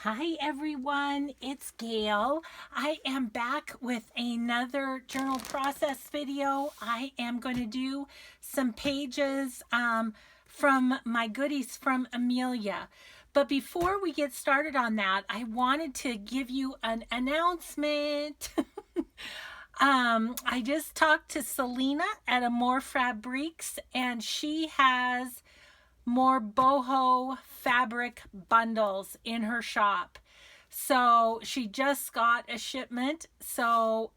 Hi everyone, it's Gail. I am back with another journal process video. I am going to do some pages from my goodies from Amelia. But before we get started on that, I wanted to give you an announcement. I just talked to Salena at AmourFabriques, and she has more boho fabric bundles in her shop. So she just got a shipment. So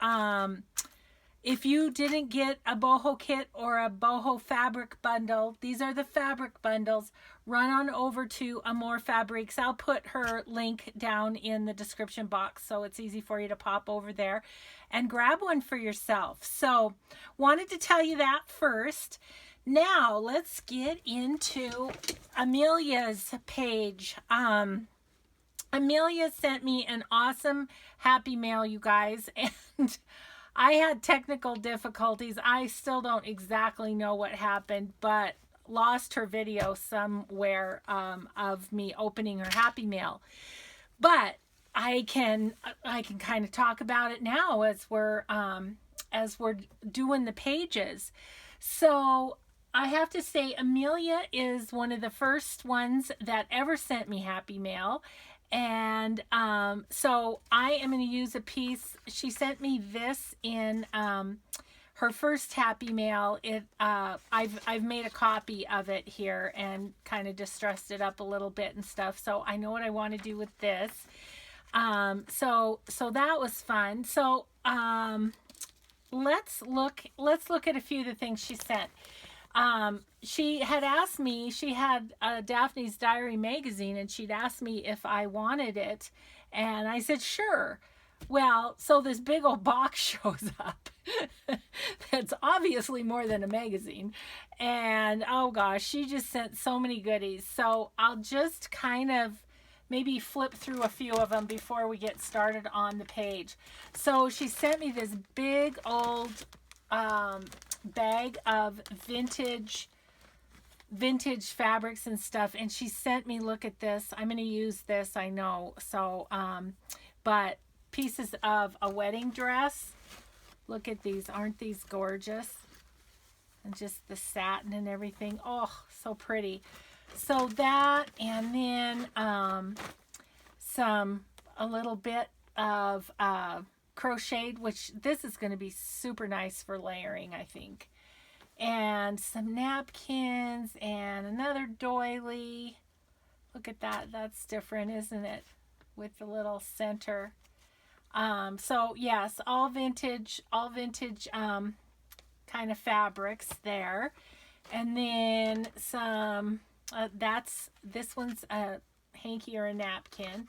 if you didn't get a boho kit or a boho fabric bundle, these are the fabric bundles. Run on over to AmourFabriques. I'll put her link down in the description box so it's easy for you to pop over there and grab one for yourself. So wanted to tell you that first. Now let's get into Amelia's page. Amelia sent me an awesome happy mail, you guys, and I had technical difficulties. I still don't exactly know what happened, but lost her video somewhere of me opening her happy mail. But I can kind of talk about it now as we're doing the pages. So I have to say, Amelia is one of the first ones that ever sent me happy mail. And so I am going to use a piece. She sent me this in her first happy mail. I've made a copy of it here and kind of distressed it up a little bit and stuff. So I know what I want to do with this. So that was fun. So let's look at a few of the things she sent. She had asked me, she had Daphne's Diary magazine, and she'd asked me if I wanted it, and I said sure. Well, so this big old box shows up that's obviously more than a magazine, and oh gosh, she just sent so many goodies. So I'll just kind of maybe flip through a few of them before we get started on the page. So she sent me this big old bag of vintage fabrics and stuff, and she sent me, look at this, I'm going to use this, I know. So but pieces of a wedding dress. Look at these, aren't these gorgeous? And just the satin and everything. Oh, so pretty. So that, and then a little bit of crocheted, which this is going to be super nice for layering, I think. And some napkins and another doily. Look at that. That's different, isn't it? With the little center. So yes, all vintage kind of fabrics there. And then some, this one's a hanky or a napkin.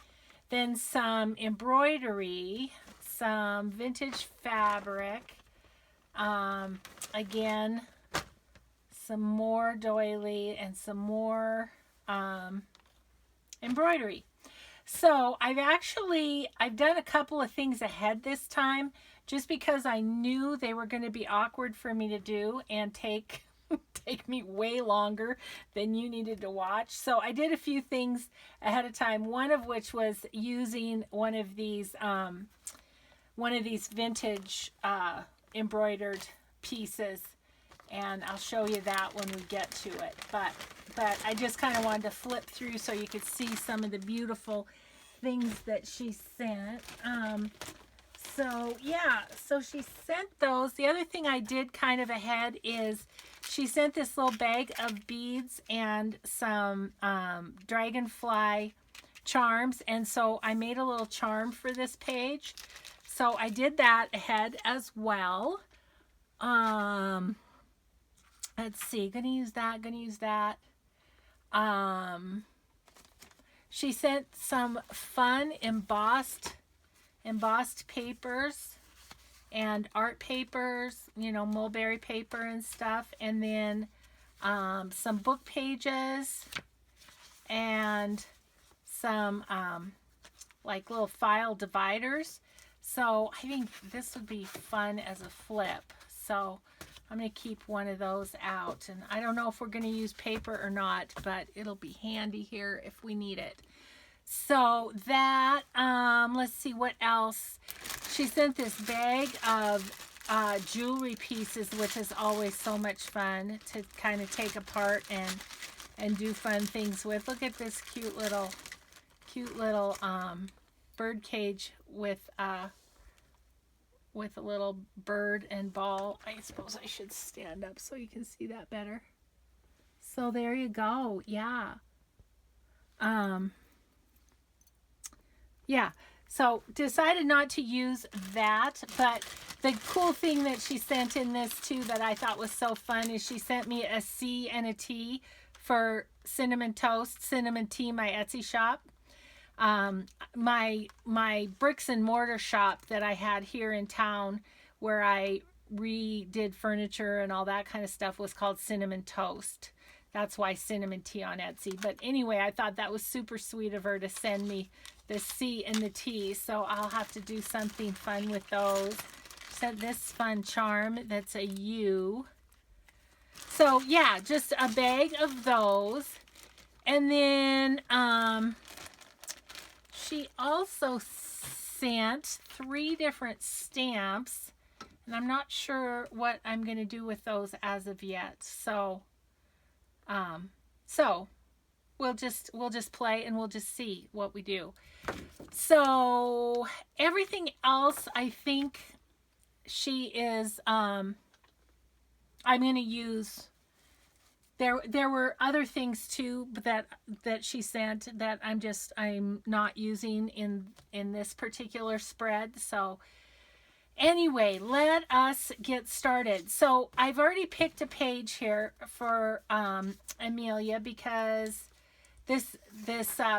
Then some embroidery, some vintage fabric, again, some more doily, and some more embroidery. So I've done a couple of things ahead this time, just because I knew they were going to be awkward for me to do and take me way longer than you needed to watch. So I did a few things ahead of time, one of which was using one of these vintage embroidered pieces, and I'll show you that when we get to it. But I just kind of wanted to flip through so you could see some of the beautiful things that she sent. So yeah, so she sent those. The other thing I did kind of ahead is she sent this little bag of beads and some Dragonfly charms, and so I made a little charm for this page. So I did that ahead as well. Let's see, gonna use that. She sent some fun embossed papers and art papers, you know, mulberry paper and stuff, and then some book pages and some like little file dividers. So I think this would be fun as a flip. So I'm going to keep one of those out, and I don't know if we're going to use paper or not, but it'll be handy here if we need it. So that, let's see what else. She sent this bag of jewelry pieces, which is always so much fun to kind of take apart and do fun things with. Look at this cute little bird cage with a little bird and ball. I suppose I should stand up so you can see that better. So there you go. Yeah. Yeah, so decided not to use that, but the cool thing that she sent in this too that I thought was so fun is she sent me a C and a T for Cinnamon Toast, Cinnamon Tea, my Etsy shop. My bricks and mortar shop that I had here in town where I redid furniture and all that kind of stuff was called Cinnamon Toast. That's why Cinnamon Tea on Etsy. But anyway, I thought that was super sweet of her to send me the C and the T. So I'll have to do something fun with those. Sent this fun charm that's a U. So yeah, just a bag of those. And then she also sent 3 different stamps. And I'm not sure what I'm going to do with those as of yet. So we'll just play and we'll just see what we do. So everything else, I think she is, I'm going to use, there were other things too that she sent that I'm not using in this particular spread. So anyway, let us get started. So I've already picked a page here for Amelia because this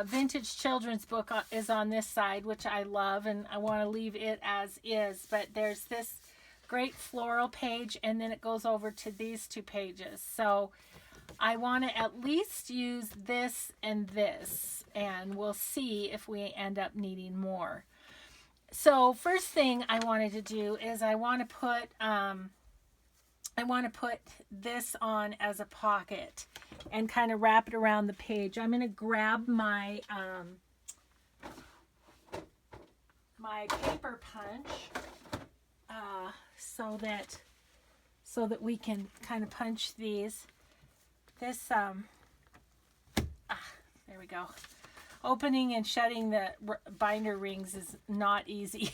vintage children's book is on this side, which I love, and I want to leave it as is. But there's this great floral page, and then it goes over to these 2 pages. So I want to at least use this and this, and we'll see if we end up needing more. So first thing I wanted to do is I want to put this on as a pocket and kind of wrap it around the page. I'm going to grab my my paper punch so that we can kind of punch these. This there we go. Opening and shutting the binder rings is not easy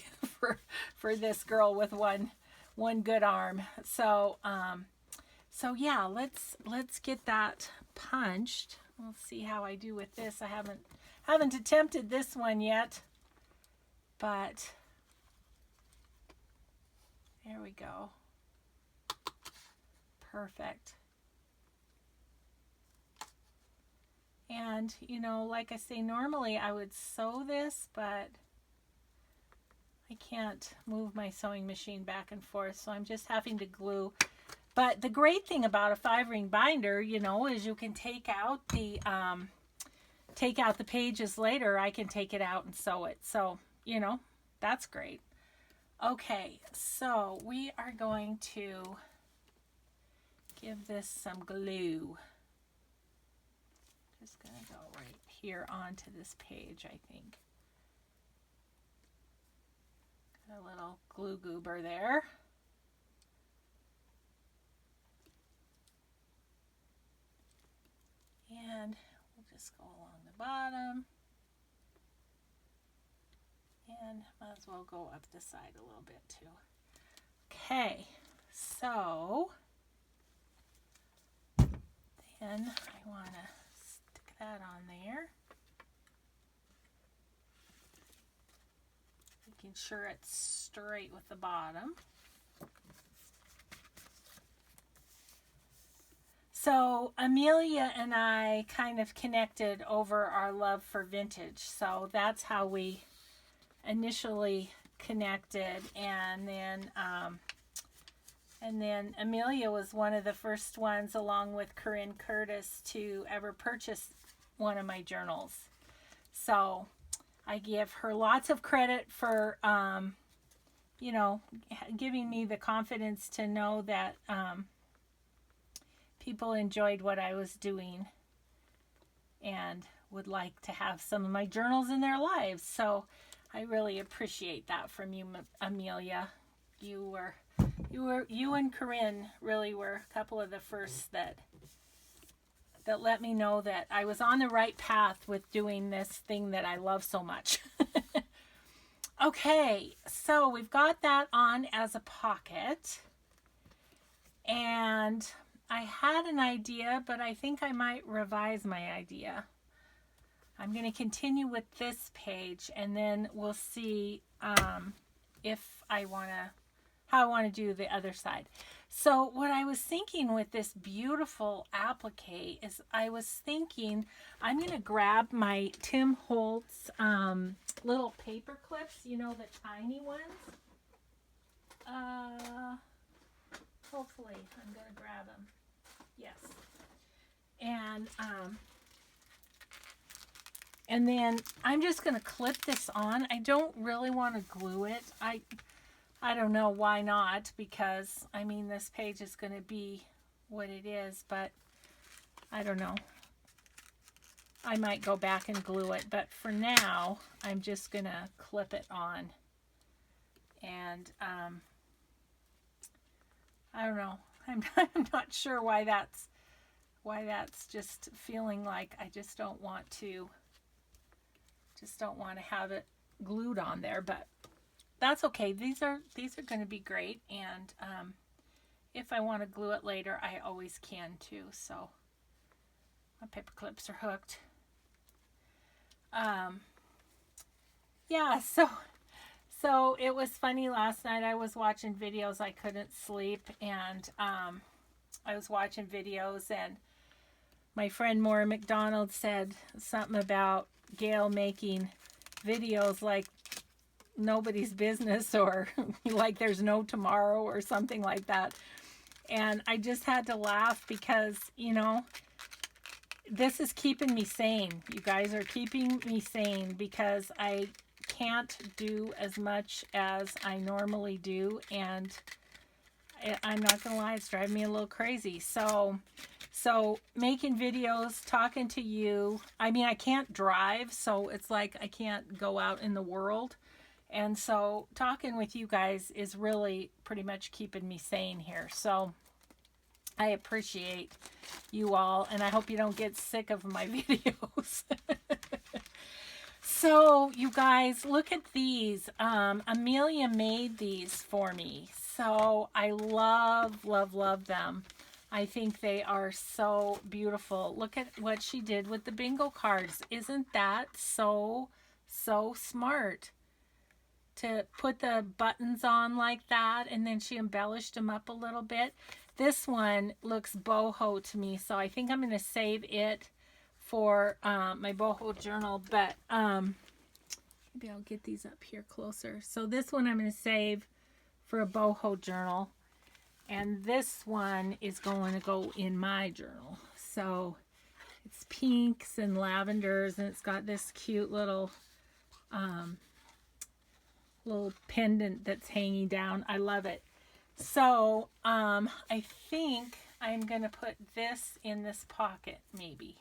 for this girl with one good arm. So so yeah, let's get that punched. We'll see how I do with this. I haven't attempted this one yet, but there we go. Perfect. And, you know, like I say, normally I would sew this, but I can't move my sewing machine back and forth, so I'm just having to glue. But the great thing about a 5-ring binder, you know, is you can take out the pages later. I can take it out and sew it. So, you know, that's great. Okay, so we are going to give this some glue. Just going to go right here onto this page, I think. Got a little glue goober there. And we'll just go along the bottom. And might as well go up the side a little bit too. Okay, so then I want to stick that on there. Making sure it's straight with the bottom. So Amelia and I kind of connected over our love for vintage. So that's how we initially connected, and then Amelia was one of the first ones, along with Corinne Curtis, to ever purchase one of my journals. So I give her lots of credit for you know, giving me the confidence to know that people enjoyed what I was doing and would like to have some of my journals in their lives. So I really appreciate that from you, Amelia. You and Corinne really were a couple of the first that let me know that I was on the right path with doing this thing that I love so much. Okay, so we've got that on as a pocket. And I had an idea, but I think I might revise my idea. I'm going to continue with this page, and then we'll see if I want to, how I want to do the other side. So what I was thinking with this beautiful applique is I was thinking I'm going to grab my Tim Holtz little paper clips, you know, the tiny ones. Hopefully I'm going to grab them. Yes. And then I'm just going to clip this on. I don't really want to glue it. I don't know why not, because I mean this page is going to be what it is, but I don't know. I might go back and glue it, but for now I'm just going to clip it on. And I don't know. I'm not sure why that's just feeling like I just don't want to have it glued on there, but that's okay. These are going to be great, and if I want to glue it later, I always can too. So my paper clips are hooked. Yeah, so it was funny last night. I was watching videos. I couldn't sleep, and I was watching videos, and my friend Maura McDonald said something about Gail making videos like nobody's business, or like there's no tomorrow, or something like that. And I just had to laugh because, you know, this is keeping me sane. You guys are keeping me sane, because I can't do as much as I normally do, and I'm not gonna lie, it's driving me a little crazy. So making videos, talking to you, I mean, I can't drive, so it's like I can't go out in the world, and so talking with you guys is really pretty much keeping me sane here. So I appreciate you all, and I hope you don't get sick of my videos. So you guys, look at these. Amelia made these for me, so I love, love, love them. I think they are so beautiful. Look at what she did with the bingo cards. Isn't that so smart? To put the buttons on like that, and then she embellished them up a little bit. This one looks boho to me, so I think I'm going to save it for my boho journal, but maybe I'll get these up here closer. So this one I'm going to save for a boho journal, and this one is going to go in my journal. So it's pinks and lavenders, and it's got this cute little pendant that's hanging down. I love it. So I think I'm going to put this in this pocket, maybe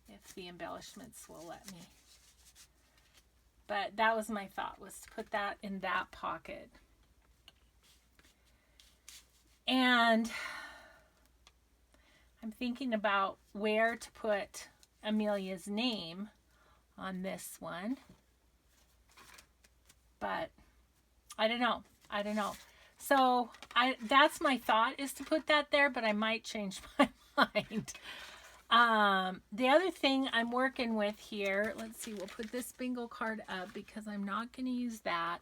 if the embellishments will let me. But that was my thought, was to put that in that pocket. And I'm thinking about where to put Amelia's name on this one, but I don't know. So that's my thought, is to put that there, but I might change my mind. The other thing I'm working with here, let's see, we'll put this bingo card up because I'm not going to use that,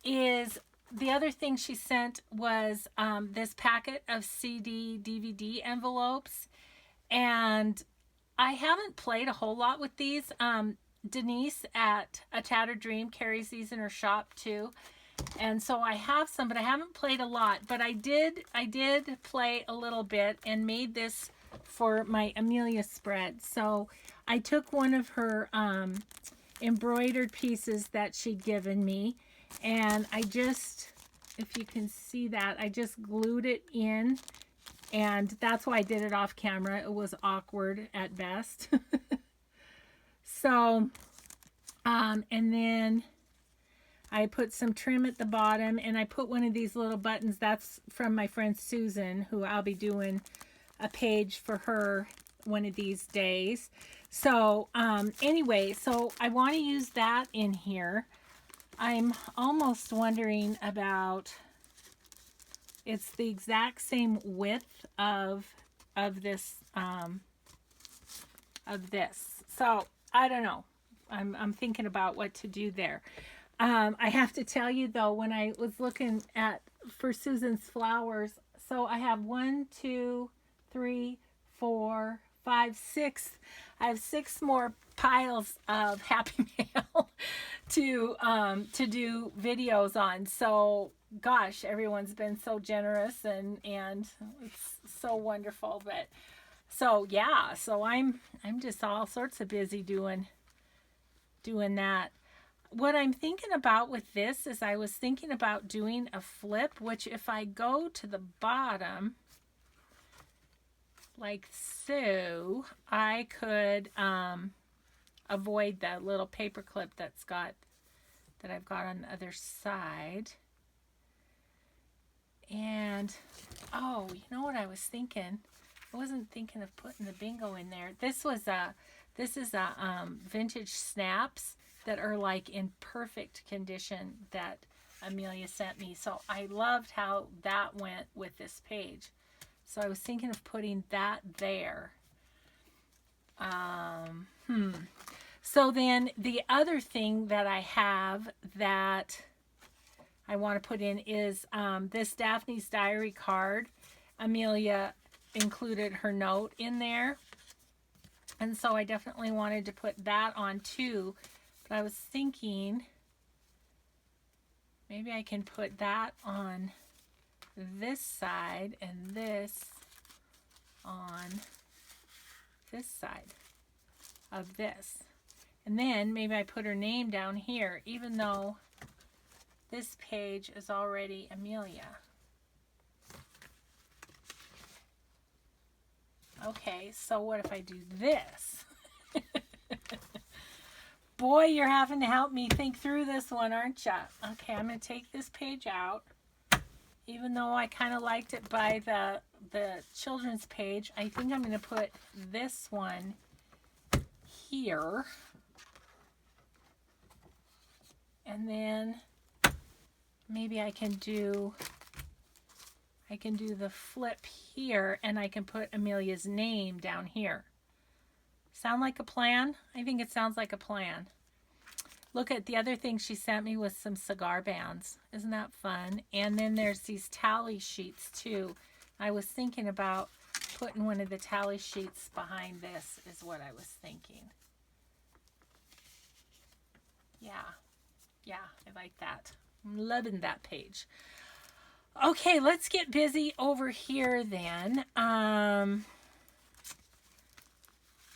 is the other thing she sent was this packet of CD, DVD envelopes. And I haven't played a whole lot with these. Denise at A Tattered Dream carries these in her shop too. And so I have some, but I haven't played a lot. But I did play a little bit and made this for my Amelia spread. So I took one of her embroidered pieces that she'd given me, and I just, if you can see that, I just glued it in And that's why I did it off camera. It was awkward at best. So, and then I put some trim at the bottom, and I put one of these little buttons. That's from my friend Susan, who I'll be doing a page for her one of these days. So anyway, so I want to use that in here. I'm almost wondering about, it's the exact same width of this so I don't know. I'm thinking about what to do there. I have to tell you though, when I was looking for Susan's flowers, so I have 1, 2, 3, 4, 5, 6. I have 6 more piles of Happy Mail to do videos on. So gosh, everyone's been so generous, and it's so wonderful. But so yeah, so I'm just all sorts of busy doing that. What I'm thinking about with this is I was thinking about doing a flip, which if I go to the bottom like so, I could avoid the little paper clip that I've got on the other side. And oh, you know what I was thinking? I wasn't thinking of putting the bingo in there. This is a vintage snaps that are like in perfect condition that Amelia sent me. So I loved how that went with this page. So I was thinking of putting that there. So then the other thing that I have that I want to put in is this Daphne's Diary card. Amelia included her note in there. And so I definitely wanted to put that on too. But I was thinking maybe I can put that on this side and this on this side of this. And then maybe I put her name down here, even though this page is already Amelia. Okay, so what if I do this? Boy, you're having to help me think through this one, aren't you? Okay, I'm going to take this page out. Even though I kind of liked it by the children's page, I think I'm going to put this one here. And then maybe I can do the flip here, and I can put Amelia's name down here. Sound like a plan? I think it sounds like a plan. Look at the other thing she sent me was some cigar bands. Isn't that fun? And then there's these tally sheets too. I was thinking about putting one of the tally sheets behind this is what I was thinking. Yeah, I like that. I'm loving that page. Okay, let's get busy over here then.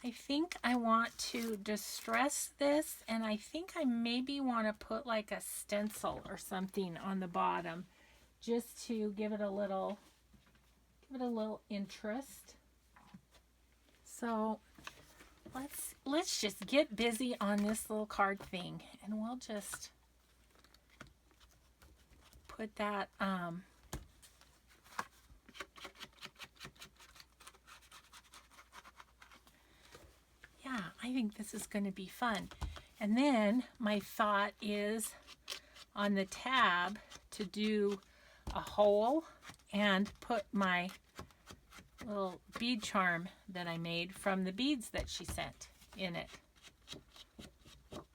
I think I want to distress this, and I think I maybe want to put like a stencil or something on the bottom just to give it a little interest. So let's just get busy on this little card thing, and we'll just put that yeah, I think this is going to be fun. And then my thought is on the tab to do a hole and put my little bead charm that I made from the beads that she sent in it.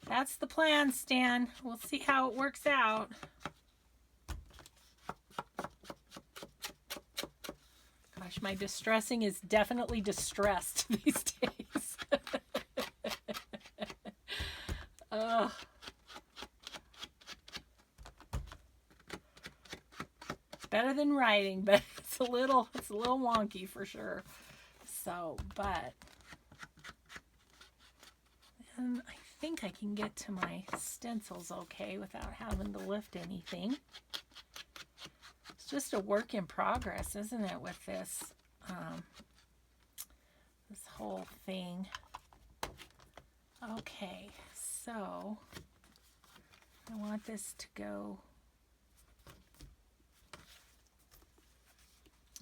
That's the plan, Stan. We'll see how it works out. Gosh, my distressing is definitely distressed these days. Ugh. Better than writing, but it's a little wonky for sure. So, but and I think I can get to my stencils okay without having to lift anything. It's just a work in progress, isn't it, with this this whole thing. Okay, so I want this to go.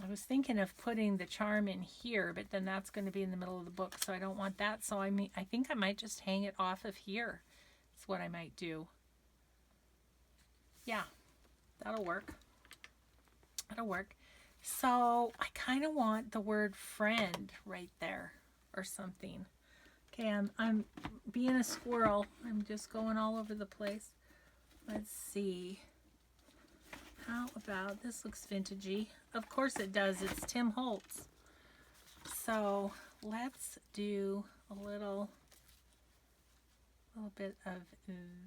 I was thinking of putting the charm in here, but then that's going to be in the middle of the book, so I don't want that. So I think I might just hang it off of here. That's what I might do. Yeah, that'll work. That'll work. So I kind of want the word friend right there or something. Okay, I'm being a squirrel. I'm just going all over the place. Let's see. How about, this looks vintagey. Of course it does. It's Tim Holtz. So let's do a little bit of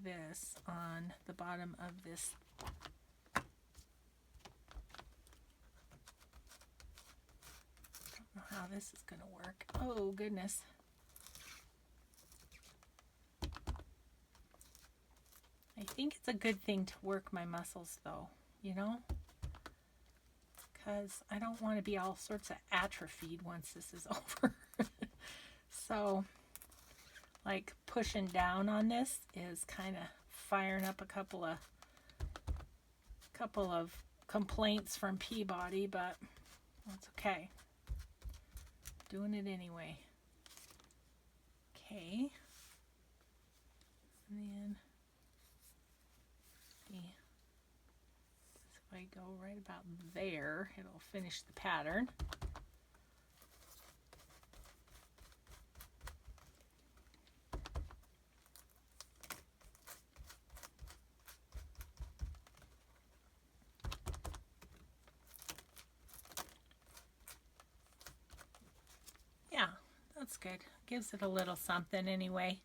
this on the bottom of this. Don't know how this is going to work. Oh, goodness. I think it's a good thing to work my muscles, though, you know? Because I don't want to be all sorts of atrophied once this is over. So, like, pushing down on this is kind of firing up a couple of complaints from Peabody, but that's okay. Doing it anyway. Okay. And then if I go right about there, it'll finish the pattern. Yeah, that's good. Gives it a little something anyway.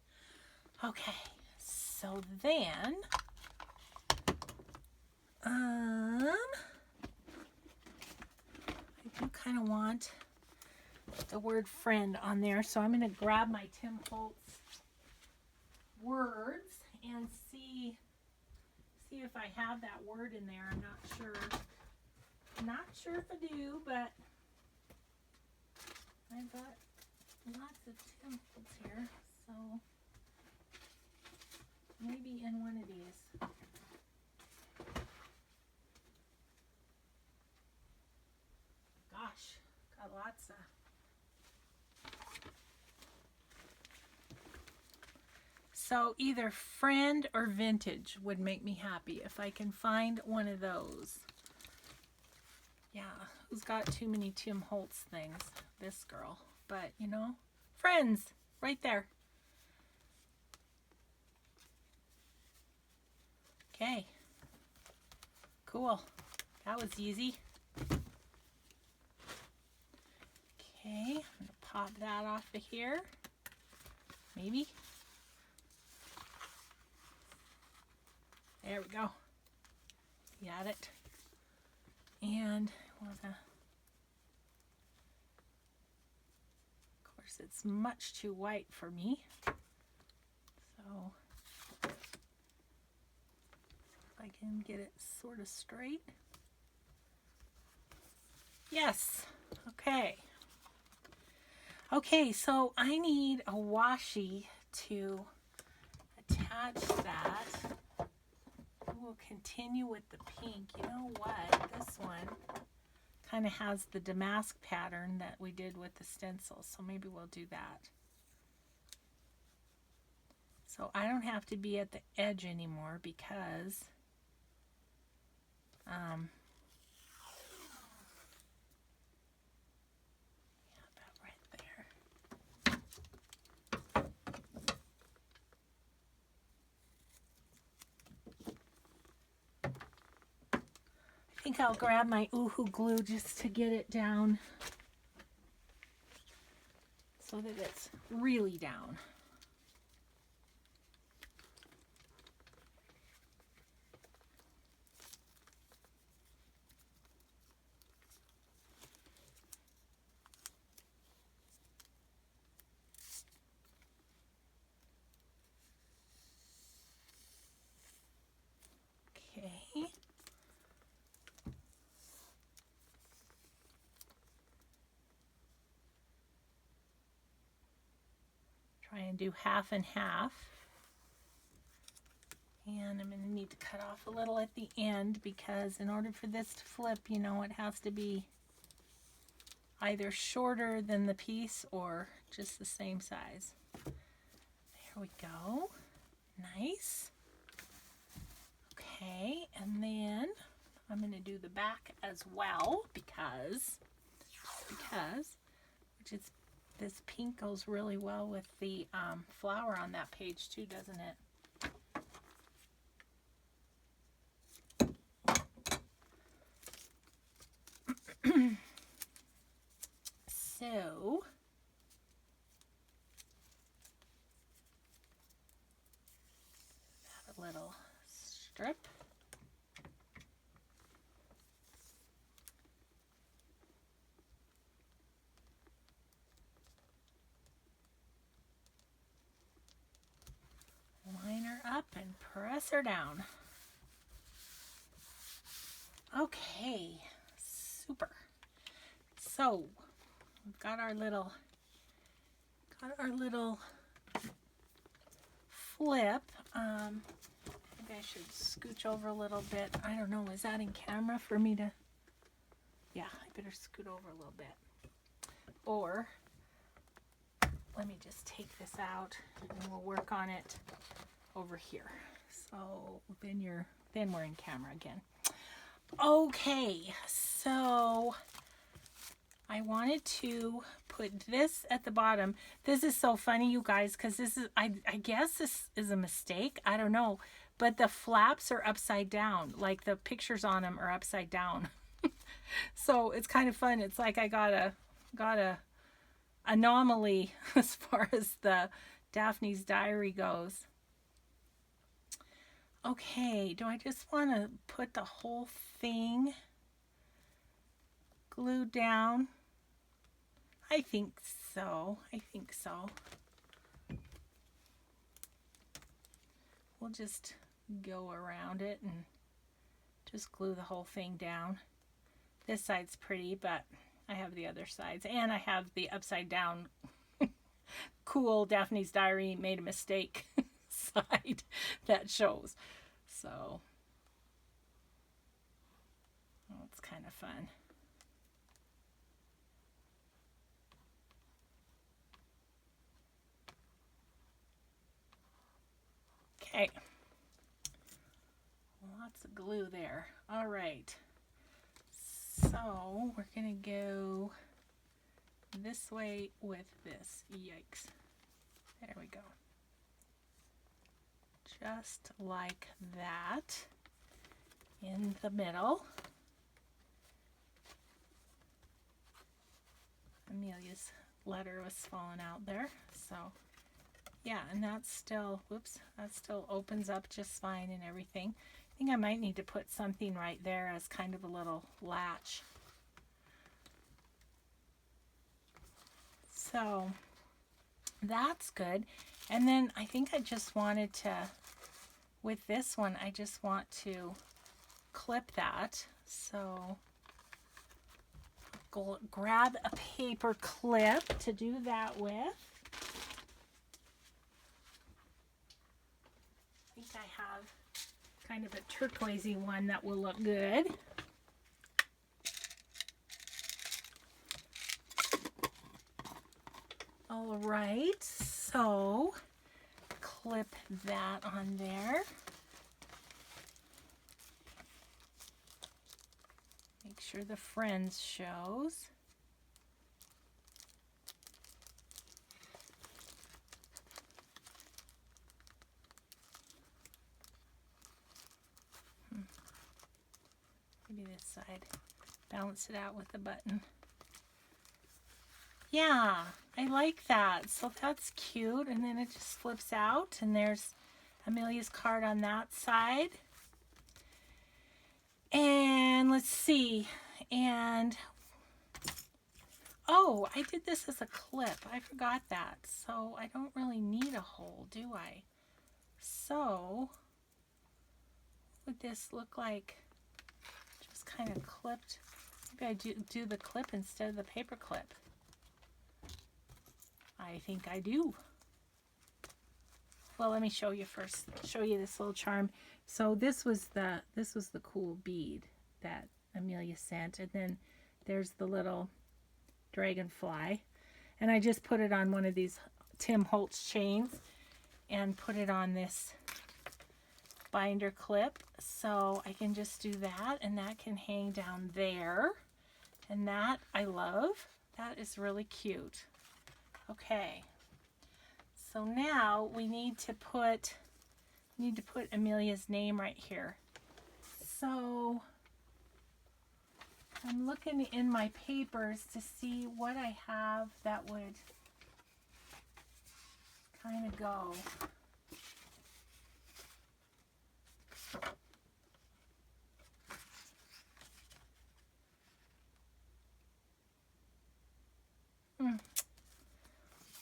Okay, so then I do kind of want the word friend on there, so I'm going to grab my Tim Holtz words and see if I have that word in there. I'm not sure. Not sure if I do, but I've got lots of Tim Holtz here, so maybe in one of these. Gosh, got lots of. So either friend or vintage would make me happy if I can find one of those. Yeah, who's got too many Tim Holtz things? This girl. But, you know, friends, right there. Okay. Cool. That was easy. Okay, I'm going to pop that off of here. Maybe. There we go. Got it. And I want to, of course, it's much too white for me. So if I can get it sort of straight. Yes. Okay. Okay, so I need a washi to attach that. We'll continue with the pink. You know what? This one kind of has the damask pattern that we did with the stencil, so maybe we'll do that. So I don't have to be at the edge anymore because I think I'll grab my Oohoo glue just to get it down so that it's really down. Okay. Try and do half and half. And I'm going to need to cut off a little at the end because in order for this to flip, you know, it has to be either shorter than the piece or just the same size. There we go. Nice. Okay, and then I'm going to do the back as well because which is, this pink goes really well with the flower on that page too, doesn't it? So have a little strip. Line her up and press her down. Okay, super. So we've got our little flip. Maybe I should scooch over a little bit. I don't know, is that in camera for me to? Yeah, I better scoot over a little bit. Or let me just take this out and we'll work on it over here. So then we're in camera again. Okay, so I wanted to put this at the bottom. This is so funny, you guys, because this is, I guess this is a mistake. I don't know. But the flaps are upside down. Like the pictures on them are upside down. So it's kind of fun. It's like I got a anomaly as far as the Daphne's Diary goes. Okay, do I just want to put the whole thing glued down? I think so. We'll just go around it and just glue the whole thing down. This side's pretty, but I have the other sides, and I have the upside down cool Daphne's Diary made a mistake side that shows. So it's kind of fun. Okay, lots of glue there. All right, so we're gonna go this way with this. Yikes. There we go. Just like that in the middle. Amelia's letter was falling out there, so yeah, and that's still, whoops, that still opens up just fine and everything. I think I might need to put something right there as kind of a little latch. So that's good. And then I think I just wanted to, with this one, I just want to clip that. So grab a paper clip to do that with. I think I have kind of a turquoisey one that will look good. All right, so clip that on there. Make sure the Friends shows. Maybe this side. Balance it out with the button. Yeah, I like that. So that's cute. And then it just flips out. And there's Amelia's card on that side. And let's see. And, oh, I did this as a clip. I forgot that. So I don't really need a hole, do I? So, what would this look like? Just kind of clipped. Maybe I do the clip instead of the paper clip. I think I do. well, let me show you first. Show you this little charm. So this was the cool bead that Amelia sent, and then there's the little dragonfly, and I just put it on one of these Tim Holtz chains and put it on this binder clip, so I can just do that, and that can hang down there, and that I love. That is really cute. Okay, so now we need to put Amelia's name right here. So I'm looking in my papers to see what I have that would kind of go.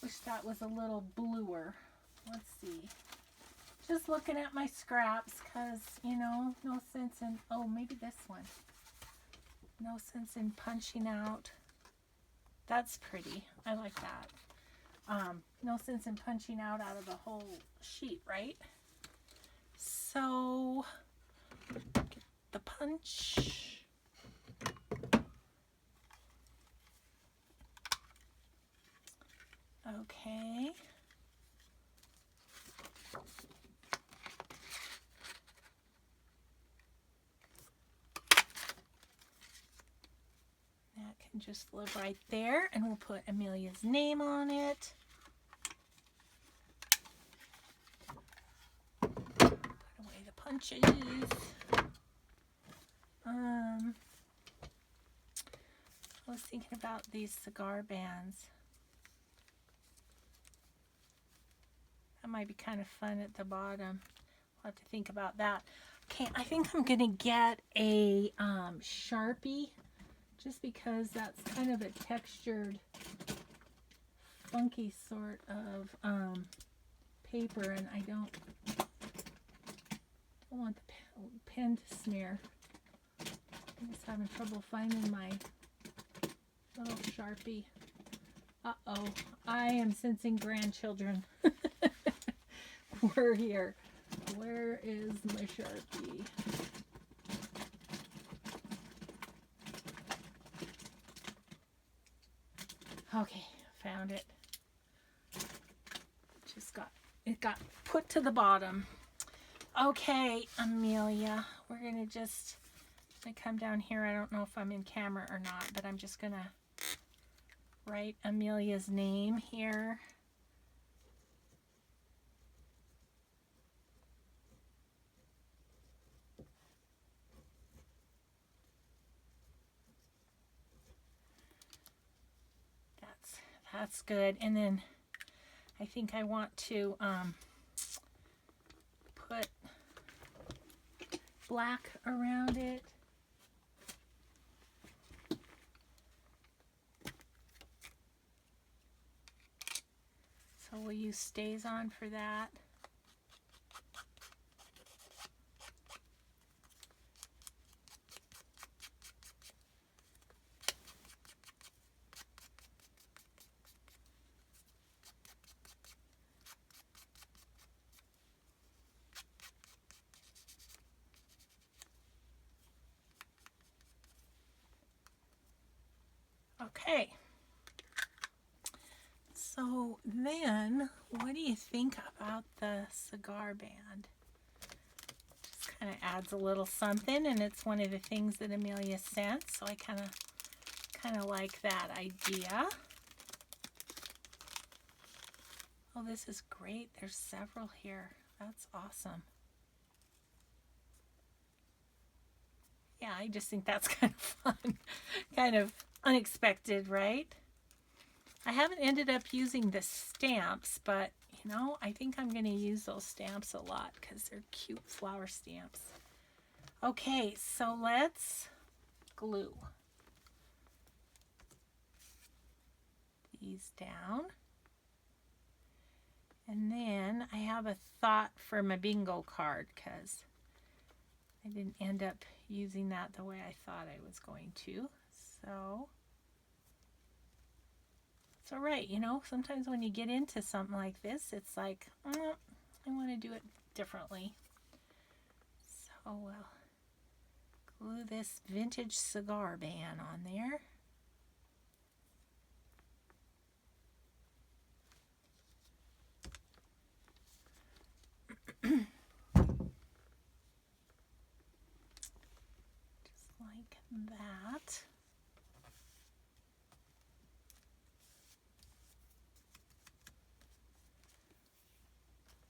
Wish that was a little bluer. Let's see. Just looking at my scraps, because, you know, no sense in, oh, maybe this one. No sense in punching out. That's pretty. I like that. No sense in punching out of the whole sheet, right? So, get the punch. Okay. That can just live right there, and we'll put Amelia's name on it. Put away the punches. I was thinking about these cigar bands. That might be kind of fun at the bottom. We'll have to think about that. Okay, I think I'm going to get a Sharpie, just because that's kind of a textured, funky sort of paper, and I don't want the pen to smear. I'm just having trouble finding my little Sharpie. Uh-oh, I am sensing grandchildren. We're here. Where is my Sharpie? Okay, found it. It got put to the bottom. Okay, Amelia, we're gonna come down here. I don't know if I'm in camera or not, but I'm just gonna write Amelia's name here. That's good. And then I think I want to put black around it. So we'll use Stays On for that. Okay, so then what do you think about the cigar band? Just kind of adds a little something, and it's one of the things that Amelia sent, so I kind of like that idea. Oh, this is great. There's several here. That's awesome. Yeah, I just think that's kind of fun. Kind of unexpected, right? I haven't ended up using the stamps, but you know, I think I'm going to use those stamps a lot because they're cute flower stamps. Okay, so let's glue these down. And then I have a thought for my bingo card, because I didn't end up using that the way I thought I was going to. So it's all right, you know, sometimes when you get into something like this, it's like, I I want to do it differently. So we'll glue this vintage cigar band on there. Just like that.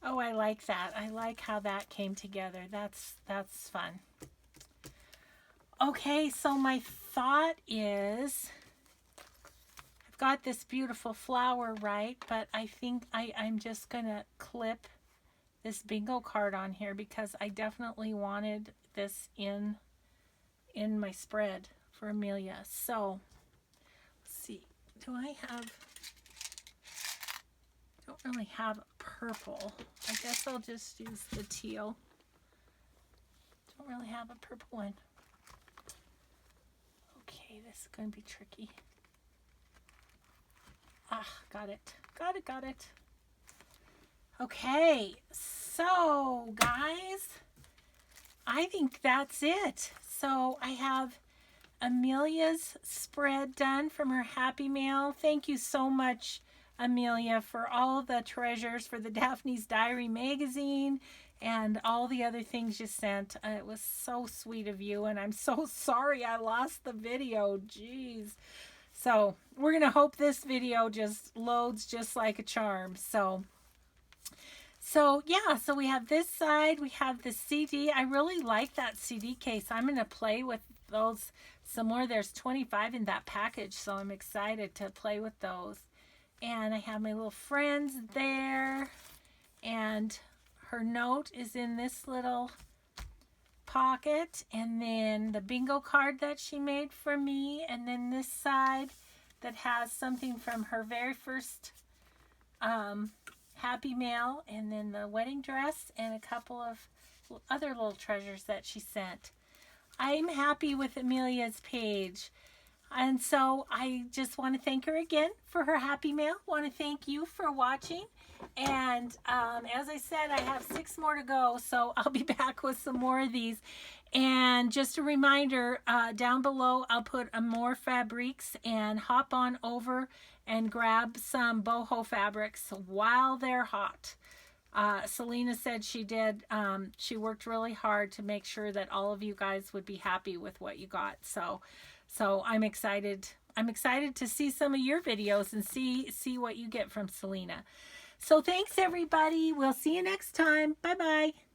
Oh, I like that. I like how that came together. That's fun. Okay, so my thought is, I've got this beautiful flower, right? But I think I'm just gonna clip this bingo card on here because I definitely wanted this in my spread for Amelia. So let's see, do I have, don't really have purple. I guess I'll just use the teal. Don't really have a purple one. Okay, this is going to be tricky. Ah, got it. Got it. Okay, so guys, I think that's it. So I have Amelia's spread done from her Happy Mail. Thank you so much, Amelia, for all the treasures for the Daphne's Diary magazine and all the other things you sent. It was so sweet of you, and I'm so sorry I lost the video. Jeez. So we're going to hope this video just loads just like a charm. So yeah, so we have this side, we have the CD. I really like that CD case. I'm going to play with those some more. There's 25 in that package, so I'm excited to play with those. And I have my little friends there, and her note is in this little pocket, and then the bingo card that she made for me, and then this side that has something from her very first Happy Mail, and then the wedding dress and a couple of other little treasures that she sent. I'm happy with Amelia's page. And so I just want to thank her again for her Happy Mail. Want to thank you for watching. And as I said, I have 6 more to go, so I'll be back with some more of these. And just a reminder, down below I'll put AmourFabriques, and hop on over and grab some boho fabrics while they're hot. Salena said she did. She worked really hard to make sure that all of you guys would be happy with what you got. So I'm excited. I'm excited to see some of your videos and see what you get from Salena. So thanks everybody. We'll see you next time. Bye bye.